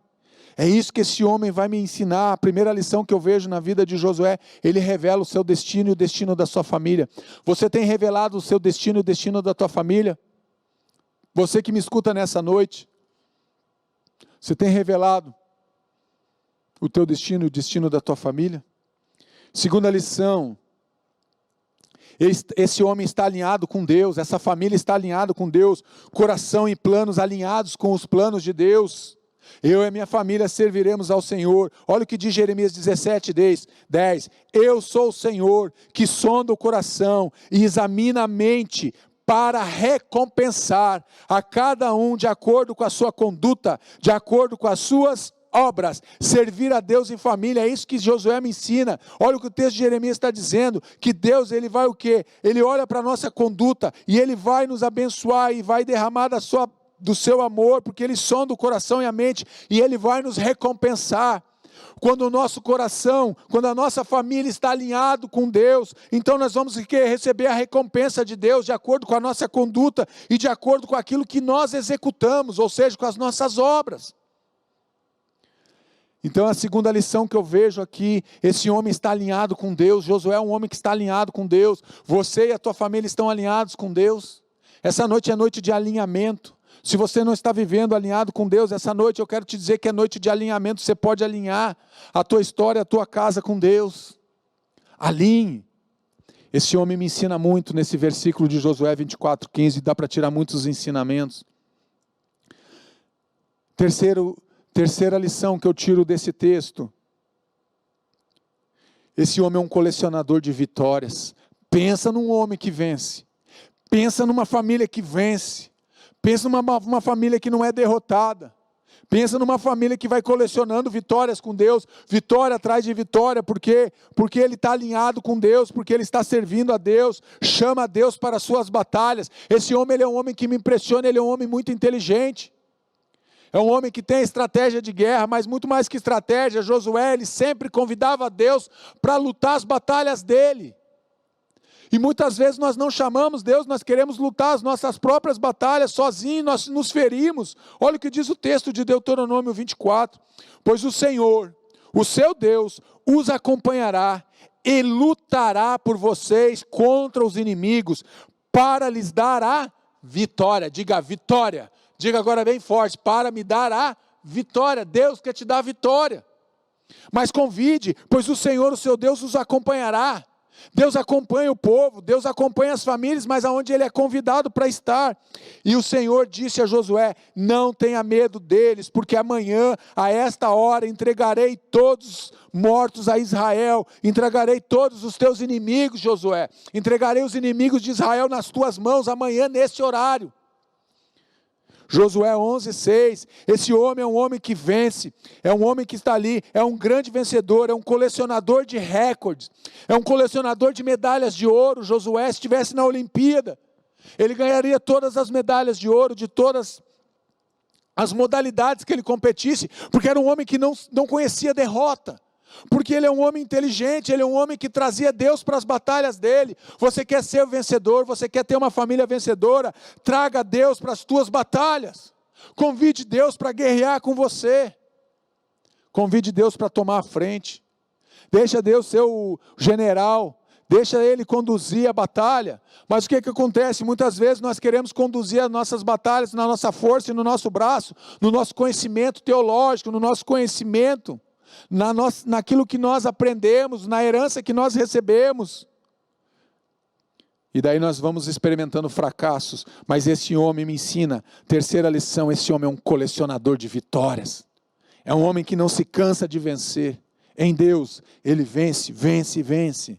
É isso que esse homem vai me ensinar. A primeira lição que eu vejo na vida de Josué, ele revela o seu destino e o destino da sua família. Você tem revelado o seu destino e o destino da tua família? Você que me escuta nessa noite, você tem revelado o teu destino e o destino da tua família? Segunda lição, esse homem está alinhado com Deus, essa família está alinhada com Deus, coração e planos alinhados com os planos de Deus. Eu e a minha família serviremos ao Senhor. Olha o que diz Jeremias 17:10. Eu sou o Senhor que sonda o coração e examina a mente, para recompensar a cada um de acordo com a sua conduta, de acordo com as suas obras. Servir a Deus em família, é isso que Josué me ensina. Olha o que o texto de Jeremias está dizendo, que Deus, ele vai o quê? Ele olha para a nossa conduta, e ele vai nos abençoar, e vai derramar do seu amor, porque ele sonda o coração e a mente, e ele vai nos recompensar. Quando o nosso coração, quando a nossa família está alinhado com Deus, então nós vamos receber a recompensa de Deus, de acordo com a nossa conduta, e de acordo com aquilo que nós executamos, ou seja, com as nossas obras. Então a segunda lição que eu vejo aqui, esse homem está alinhado com Deus. Josué é um homem que está alinhado com Deus. Você e a tua família estão alinhados com Deus? Essa noite é noite de alinhamento. Se você não está vivendo alinhado com Deus, essa noite eu quero te dizer que é noite de alinhamento. Você pode alinhar a tua história, a tua casa com Deus. Alinhe. Esse homem me ensina muito nesse versículo de Josué 24:15, dá para tirar muitos ensinamentos. Terceira lição que eu tiro desse texto. Esse homem é um colecionador de vitórias. Pensa num homem que vence. Pensa numa família que vence. Pensa numa família que não é derrotada. Pensa numa família que vai colecionando vitórias com Deus, vitória atrás de vitória, porque ele está alinhado com Deus, porque ele está servindo a Deus, chama a Deus para as suas batalhas. Esse homem, ele é um homem que me impressiona, ele é um homem muito inteligente. É um homem que tem estratégia de guerra, mas muito mais que estratégia, Josué, ele sempre convidava Deus para lutar as batalhas dele. E muitas vezes nós não chamamos Deus, nós queremos lutar as nossas próprias batalhas sozinhos, nós nos ferimos. Olha o que diz o texto de Deuteronômio 24. Pois o Senhor, o seu Deus, os acompanhará e lutará por vocês contra os inimigos, para lhes dar a vitória. Diga vitória. Diga agora bem forte, para me dar a vitória. Deus quer te dar a vitória. Mas convide, pois o Senhor, o seu Deus, os acompanhará. Deus acompanha o povo, Deus acompanha as famílias, mas aonde ele é convidado para estar. E o Senhor disse a Josué: não tenha medo deles, porque amanhã, a esta hora, entregarei todos mortos a Israel, entregarei todos os teus inimigos, Josué, entregarei os inimigos de Israel nas tuas mãos, amanhã neste horário. Josué 11:6, esse homem é um homem que vence, é um homem que está ali, é um grande vencedor, é um colecionador de recordes, é um colecionador de medalhas de ouro. Josué, se estivesse na Olimpíada, ele ganharia todas as medalhas de ouro, de todas as modalidades que ele competisse, porque era um homem que não conhecia derrota. Porque ele é um homem inteligente, ele é um homem que trazia Deus para as batalhas dele. Você quer ser vencedor, você quer ter uma família vencedora, traga Deus para as tuas batalhas. Convide Deus para guerrear com você. Convide Deus para tomar a frente. Deixa Deus ser o general, deixa Ele conduzir a batalha. Mas o que acontece? Muitas vezes nós queremos conduzir as nossas batalhas na nossa força e no nosso braço, no nosso conhecimento teológico, no nosso conhecimento, naquilo que nós aprendemos, na herança que nós recebemos. E daí nós vamos experimentando fracassos. Mas esse homem me ensina, terceira lição, esse homem é um colecionador de vitórias. É um homem que não se cansa de vencer. Em Deus, ele vence, vence, vence.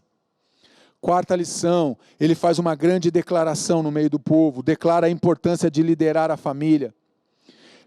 Quarta lição, ele faz uma grande declaração no meio do povo, declara a importância de liderar a família.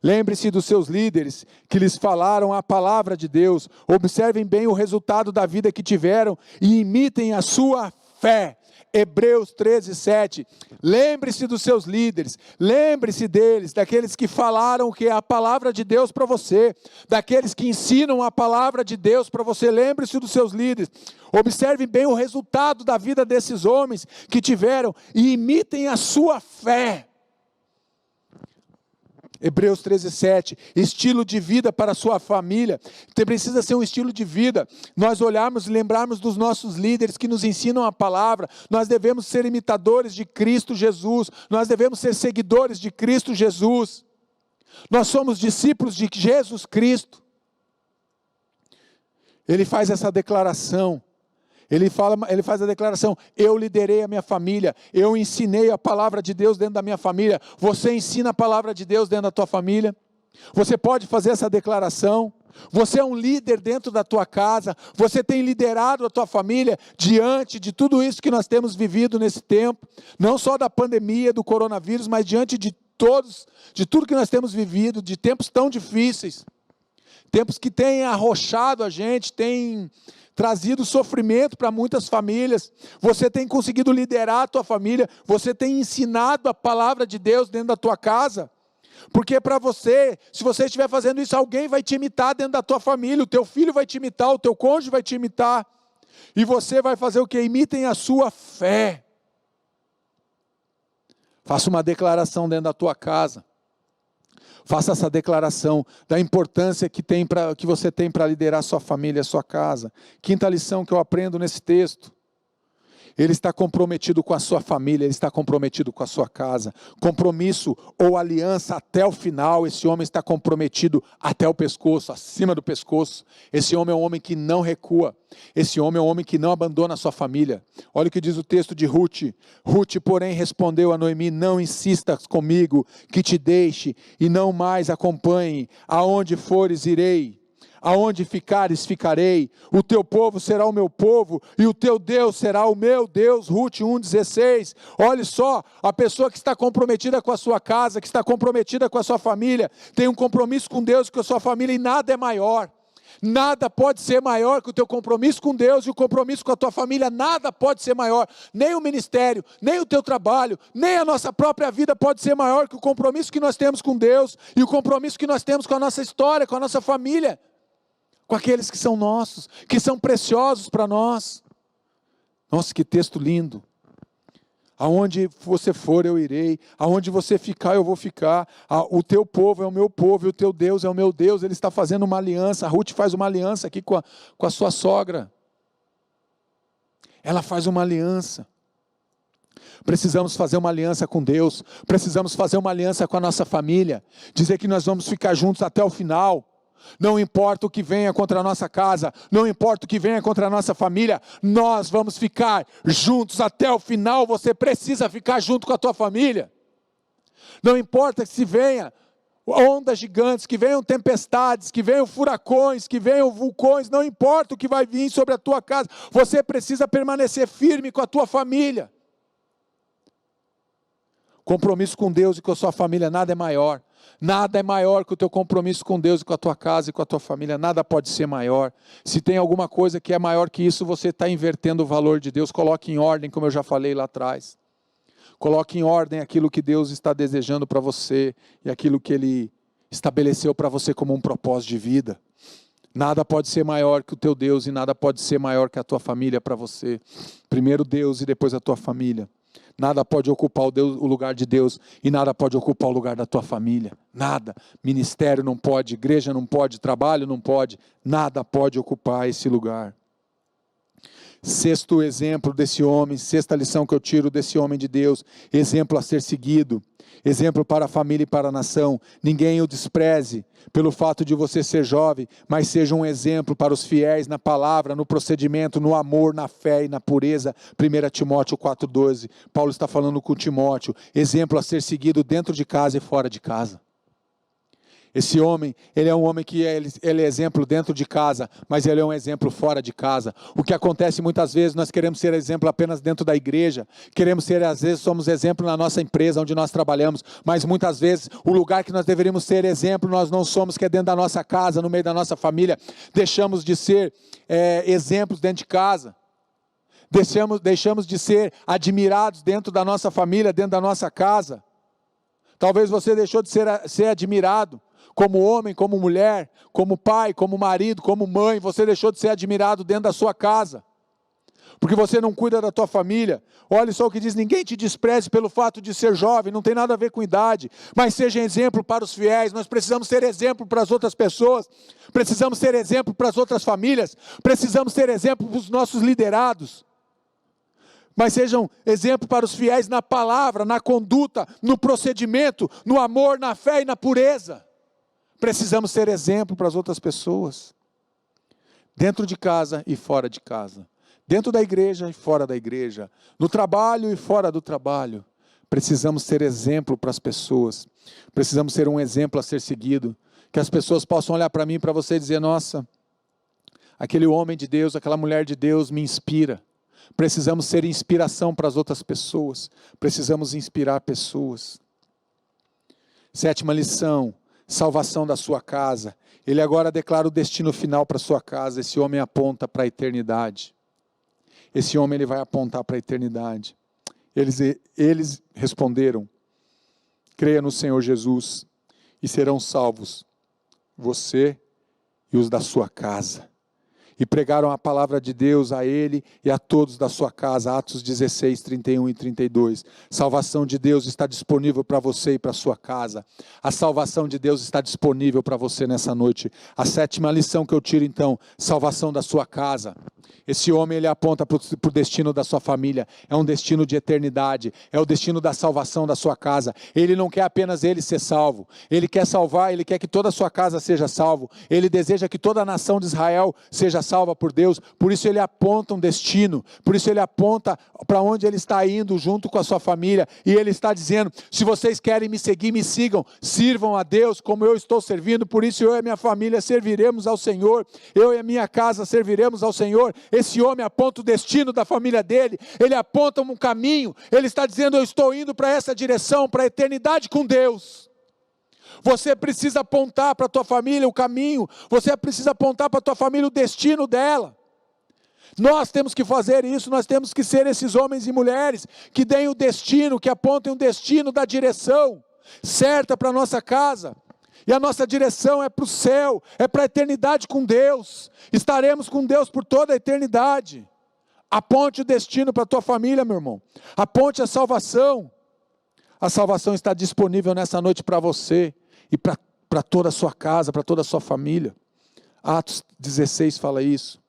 Lembre-se dos seus líderes que lhes falaram a palavra de Deus. Observem bem o resultado da vida que tiveram e imitem a sua fé. Hebreus 13:7. Lembre-se dos seus líderes, lembre-se deles, daqueles que falaram que é a palavra de Deus para você, daqueles que ensinam a palavra de Deus para você. Lembre-se dos seus líderes. Observem bem o resultado da vida desses homens que tiveram e imitem a sua fé. Hebreus 13:7, estilo de vida para a sua família. Precisa ser um estilo de vida. Nós olharmos e lembrarmos dos nossos líderes que nos ensinam a palavra. Nós devemos ser imitadores de Cristo Jesus. Nós devemos ser seguidores de Cristo Jesus. Nós somos discípulos de Jesus Cristo. Ele faz essa declaração. Ele faz a declaração: eu liderei a minha família, eu ensinei a palavra de Deus dentro da minha família. Você ensina a palavra de Deus dentro da tua família? Você pode fazer essa declaração? Você é um líder dentro da tua casa, você tem liderado a tua família diante de tudo isso que nós temos vivido nesse tempo, não só da pandemia, do coronavírus, mas diante de tudo que nós temos vivido, de tempos tão difíceis, tempos que têm arrochado a gente, têm trazido sofrimento para muitas famílias. Você tem conseguido liderar a tua família, você tem ensinado a palavra de Deus dentro da tua casa, porque para você, se você estiver fazendo isso, alguém vai te imitar dentro da tua família, o teu filho vai te imitar, o teu cônjuge vai te imitar, e você vai fazer o que? Imitem a sua fé. Faça uma declaração dentro da tua casa. Faça essa declaração da importância que você tem para liderar a sua família, a sua casa. Quinta lição que eu aprendo nesse texto. Ele está comprometido com a sua família, ele está comprometido com a sua casa. Compromisso ou aliança até o final. Esse homem está comprometido até o pescoço, acima do pescoço. Esse homem é um homem que não recua. Esse homem é um homem que não abandona a sua família. Olha o que diz o texto de Ruth. Ruth, porém, respondeu a Noemi: não insistas comigo, que te deixe e não mais acompanhe. Aonde fores, irei. Aonde ficares, ficarei. O teu povo será o meu povo e o teu Deus será o meu Deus. Ruth 1:16. Olha só, a pessoa que está comprometida com a sua casa, que está comprometida com a sua família, tem um compromisso com Deus e com a sua família, e nada é maior. Nada pode ser maior que o teu compromisso com Deus e o compromisso com a tua família. Nada pode ser maior. Nem o ministério, nem o teu trabalho, nem a nossa própria vida pode ser maior que o compromisso que nós temos com Deus e o compromisso que nós temos com a nossa história, com a nossa família, com aqueles que são nossos, que são preciosos para nós. Nossa, que texto lindo. Aonde você for, eu irei. Aonde você ficar, eu vou ficar. O teu povo é o meu povo, e o teu Deus é o meu Deus. Ele está fazendo uma aliança. A Ruth faz uma aliança aqui com a sua sogra. Ela faz uma aliança. Precisamos fazer uma aliança com Deus. Precisamos fazer uma aliança com a nossa família. Dizer que nós vamos ficar juntos até o final. Não importa o que venha contra a nossa casa, não importa o que venha contra a nossa família, nós vamos ficar juntos até o final. Você precisa ficar junto com a tua família. Não importa se venha ondas gigantes, que venham tempestades, que venham furacões, que venham vulcões, não importa o que vai vir sobre a tua casa, você precisa permanecer firme com a tua família. Compromisso com Deus e com a sua família, nada é maior. Nada é maior que o teu compromisso com Deus e com a tua casa e com a tua família. Nada pode ser maior. Se tem alguma coisa que é maior que isso, você está invertendo o valor de Deus. Coloque em ordem, como eu já falei lá atrás. Coloque em ordem aquilo que Deus está desejando para você e aquilo que Ele estabeleceu para você como um propósito de vida. Nada pode ser maior que o teu Deus e nada pode ser maior que a tua família para você. Primeiro Deus e depois a tua família. Nada pode ocupar o lugar de Deus e nada pode ocupar o lugar da tua família. Nada. Ministério não pode, igreja não pode, trabalho não pode. Nada pode ocupar esse lugar. Sexto exemplo desse homem, sexta lição que eu tiro desse homem de Deus. Exemplo a ser seguido. Exemplo para a família e para a nação. Ninguém o despreze pelo fato de você ser jovem, mas seja um exemplo para os fiéis na palavra, no procedimento, no amor, na fé e na pureza. 1 Timóteo 4,12. Paulo está falando com Timóteo. Exemplo a ser seguido dentro de casa e fora de casa. Esse homem, ele é um homem que ele é exemplo dentro de casa, mas ele é um exemplo fora de casa. O que acontece muitas vezes, nós queremos ser exemplo apenas dentro da igreja, às vezes somos exemplo na nossa empresa, onde nós trabalhamos, mas muitas vezes o lugar que nós deveríamos ser exemplo, nós não somos, que é dentro da nossa casa, no meio da nossa família. Deixamos de ser exemplos dentro de casa. Deixamos de ser admirados dentro da nossa família, dentro da nossa casa. Talvez você deixou de ser admirado como homem, como mulher, como pai, como marido, como mãe. Você deixou de ser admirado dentro da sua casa, porque você não cuida da tua família. Olha só o que diz: ninguém te despreze pelo fato de ser jovem, não tem nada a ver com idade, mas seja exemplo para os fiéis. Nós precisamos ser exemplo para as outras pessoas, precisamos ser exemplo para as outras famílias, precisamos ser exemplo para os nossos liderados. Mas sejam exemplo para os fiéis na palavra, na conduta, no procedimento, no amor, na fé e na pureza. Precisamos ser exemplo para as outras pessoas, dentro de casa e fora de casa, dentro da igreja e fora da igreja, no trabalho e fora do trabalho. Precisamos ser exemplo para as pessoas, precisamos ser um exemplo a ser seguido, que as pessoas possam olhar para mim e para você e dizer: nossa, aquele homem de Deus, aquela mulher de Deus me inspira. Precisamos ser inspiração para as outras pessoas, precisamos inspirar pessoas. Sétima lição: salvação da sua casa. Ele agora declara o destino final para a sua casa. Esse homem aponta para a eternidade. Esse homem, ele vai apontar para a eternidade. Eles responderam: creia no Senhor Jesus e serão salvos, você e os da sua casa. E pregaram a palavra de Deus a ele e a todos da sua casa. Atos 16, 31 e 32. Salvação de Deus está disponível para você e para a sua casa. A salvação de Deus está disponível para você nessa noite. A sétima lição que eu tiro então: salvação da sua casa. Esse homem, ele aponta para o destino da sua família. É um destino de eternidade. É o destino da salvação da sua casa. Ele não quer apenas ele ser salvo. Ele quer salvar, ele quer que toda a sua casa seja salvo. Ele deseja que toda a nação de Israel seja salva por Deus. Por isso ele aponta um destino. Por isso ele aponta para onde ele está indo junto com a sua família. E ele está dizendo: se vocês querem me seguir, me sigam. Sirvam a Deus como eu estou servindo. Por isso eu e a minha família serviremos ao Senhor. Eu e a minha casa serviremos ao Senhor. Esse homem aponta o destino da família dele, ele aponta um caminho, ele está dizendo: eu estou indo para essa direção, para a eternidade com Deus. Você precisa apontar para a tua família o caminho. Você precisa apontar para a tua família o destino dela. Nós temos que fazer isso, nós temos que ser esses homens e mulheres que deem o destino, que apontem o destino da direção certa para a nossa casa. E a nossa direção é para o céu, é para a eternidade com Deus. Estaremos com Deus por toda a eternidade. Aponte o destino para a tua família, meu irmão. Aponte a salvação. A salvação está disponível nessa noite para você e para toda a sua casa, para toda a sua família. Atos 16 fala isso.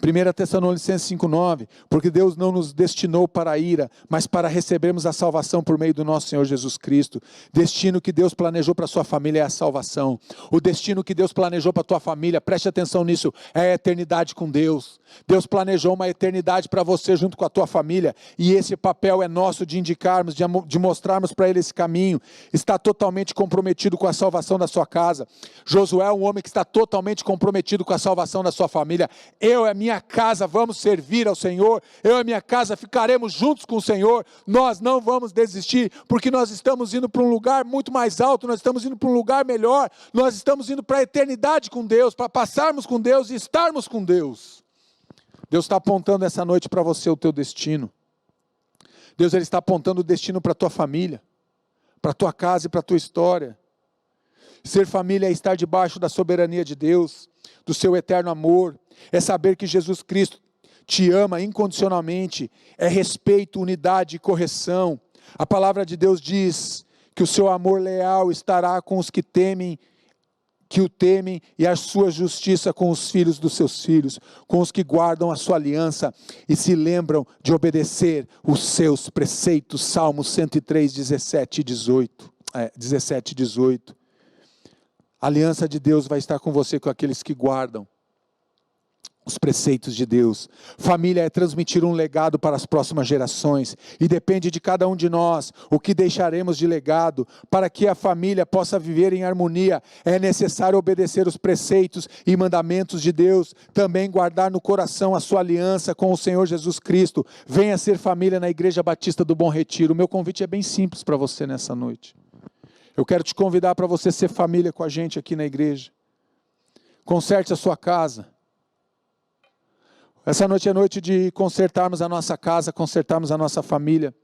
1 Tessalonicenses 5,9, porque Deus não nos destinou para a ira, mas para recebermos a salvação por meio do nosso Senhor Jesus Cristo. Destino que Deus planejou para a sua família é a salvação. O destino que Deus planejou para a tua família, preste atenção nisso, é a eternidade com Deus. Deus planejou uma eternidade para você junto com a tua família, e esse papel é nosso de indicarmos, de mostrarmos para ele esse caminho. Está totalmente comprometido com a salvação da sua casa. Josué é um homem que está totalmente comprometido com a salvação da sua família. Eu e a minha casa vamos servir ao Senhor, eu e a minha casa ficaremos juntos com o Senhor, nós não vamos desistir, porque nós estamos indo para um lugar muito mais alto, nós estamos indo para um lugar melhor, nós estamos indo para a eternidade com Deus, para passarmos com Deus e estarmos com Deus. Deus está apontando essa noite para você o teu destino. Deus ele está apontando o destino para a tua família, para a tua casa e para a tua história. Ser família é estar debaixo da soberania de Deus, do seu eterno amor, é saber que Jesus Cristo te ama incondicionalmente, é respeito, unidade e correção. A palavra de Deus diz que o seu amor leal estará com os que o temem, e a sua justiça com os filhos dos seus filhos, com os que guardam a sua aliança e se lembram de obedecer os seus preceitos. Salmos 103, 17 e 18. A aliança de Deus vai estar com você, com aqueles que guardam os preceitos de Deus. Família é transmitir um legado para as próximas gerações, e depende de cada um de nós o que deixaremos de legado. Para que a família possa viver em harmonia, é necessário obedecer os preceitos e mandamentos de Deus, também guardar no coração a sua aliança com o Senhor Jesus Cristo. Venha ser família na Igreja Batista do Bom Retiro. O meu convite é bem simples para você nessa noite. Eu quero te convidar para você ser família com a gente aqui na igreja. Conserte a sua casa. Essa noite é noite de consertarmos a nossa casa, consertarmos a nossa família,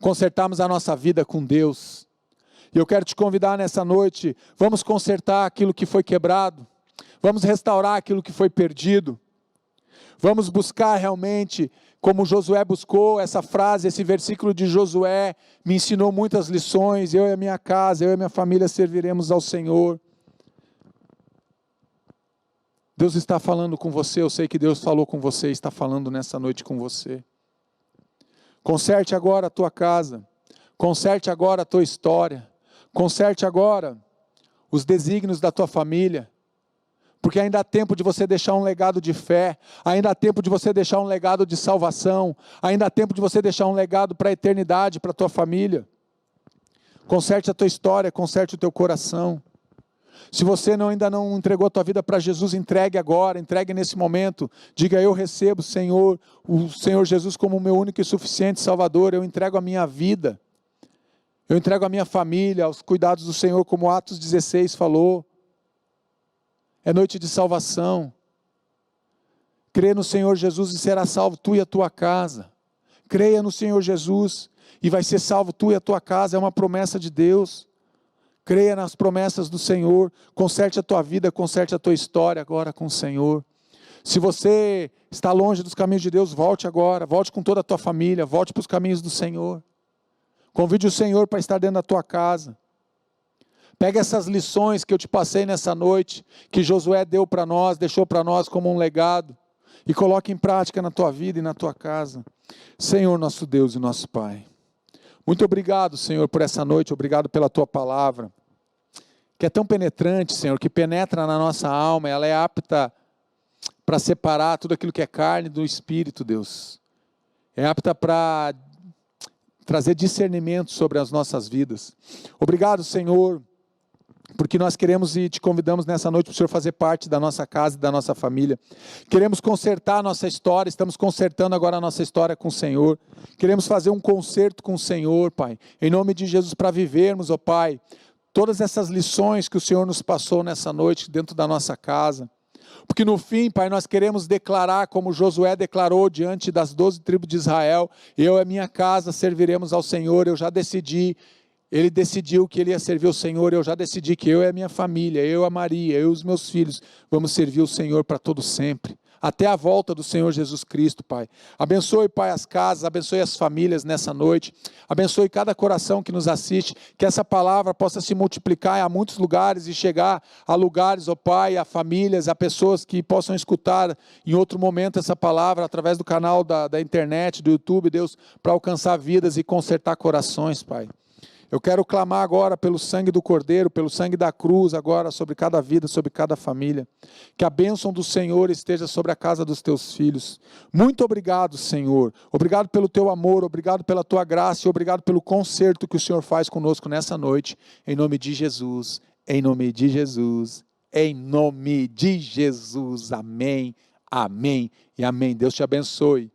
consertarmos a nossa vida com Deus. E eu quero te convidar nessa noite, vamos consertar aquilo que foi quebrado, vamos restaurar aquilo que foi perdido, vamos buscar realmente, como Josué buscou. Essa frase, esse versículo de Josué me ensinou muitas lições. Eu e a minha casa, eu e a minha família serviremos ao Senhor. Deus está falando com você, eu sei que Deus falou com você e está falando nessa noite com você. Conserte agora a tua casa, conserte agora a tua história, conserte agora os desígnios da tua família, porque ainda há tempo de você deixar um legado de fé, ainda há tempo de você deixar um legado de salvação, ainda há tempo de você deixar um legado para a eternidade, para a tua família. Conserte a tua história, conserte o teu coração. Se você ainda não entregou a tua vida para Jesus, entregue agora, entregue nesse momento. Diga: eu recebo, Senhor, o Senhor Jesus como o meu único e suficiente Salvador. Eu entrego a minha vida, eu entrego a minha família aos cuidados do Senhor, como Atos 16 falou. É noite de salvação. Crê no Senhor Jesus e será salvo tu e a tua casa. Creia no Senhor Jesus e vai ser salvo tu e a tua casa. É uma promessa de Deus. Creia nas promessas do Senhor. Conserte a tua vida, conserte a tua história agora com o Senhor. Se você está longe dos caminhos de Deus, volte agora. Volte com toda a tua família. Volte para os caminhos do Senhor. Convide o Senhor para estar dentro da tua casa. Pega essas lições que eu te passei nessa noite, que Josué deu para nós, deixou para nós como um legado, e coloque em prática na tua vida e na tua casa. Senhor, nosso Deus e nosso Pai, muito obrigado, Senhor, por essa noite, obrigado pela tua palavra, que é tão penetrante, Senhor, que penetra na nossa alma, ela é apta para separar tudo aquilo que é carne do espírito, Deus. É apta para trazer discernimento sobre as nossas vidas. Obrigado, Senhor, porque nós queremos e te convidamos nessa noite para o Senhor fazer parte da nossa casa e da nossa família. Queremos consertar a nossa história, estamos consertando agora a nossa história com o Senhor. Queremos fazer um concerto com o Senhor, Pai, em nome de Jesus, para vivermos, ó Pai, todas essas lições que o Senhor nos passou nessa noite dentro da nossa casa. Porque no fim, Pai, nós queremos declarar, como Josué declarou diante das 12 tribos de Israel: eu e a minha casa serviremos ao Senhor. Eu já decidi, ele decidiu que ele ia servir o Senhor. Eu já decidi que eu e a minha família, eu, a Maria, eu e os meus filhos, vamos servir o Senhor para todo sempre, até a volta do Senhor Jesus Cristo, Pai. Abençoe, Pai, as casas, abençoe as famílias nessa noite, abençoe cada coração que nos assiste, que essa palavra possa se multiplicar a muitos lugares e chegar a lugares, ó Pai, a famílias, a pessoas que possam escutar em outro momento essa palavra, através do canal da internet, do YouTube, Deus, para alcançar vidas e consertar corações, Pai. Eu quero clamar agora pelo sangue do Cordeiro, pelo sangue da cruz agora sobre cada vida, sobre cada família. Que a bênção do Senhor esteja sobre a casa dos teus filhos. Muito obrigado, Senhor. Obrigado pelo teu amor, obrigado pela tua graça e obrigado pelo conserto que o Senhor faz conosco nessa noite. Em nome de Jesus, em nome de Jesus, em nome de Jesus. Amém, amém e amém. Deus te abençoe.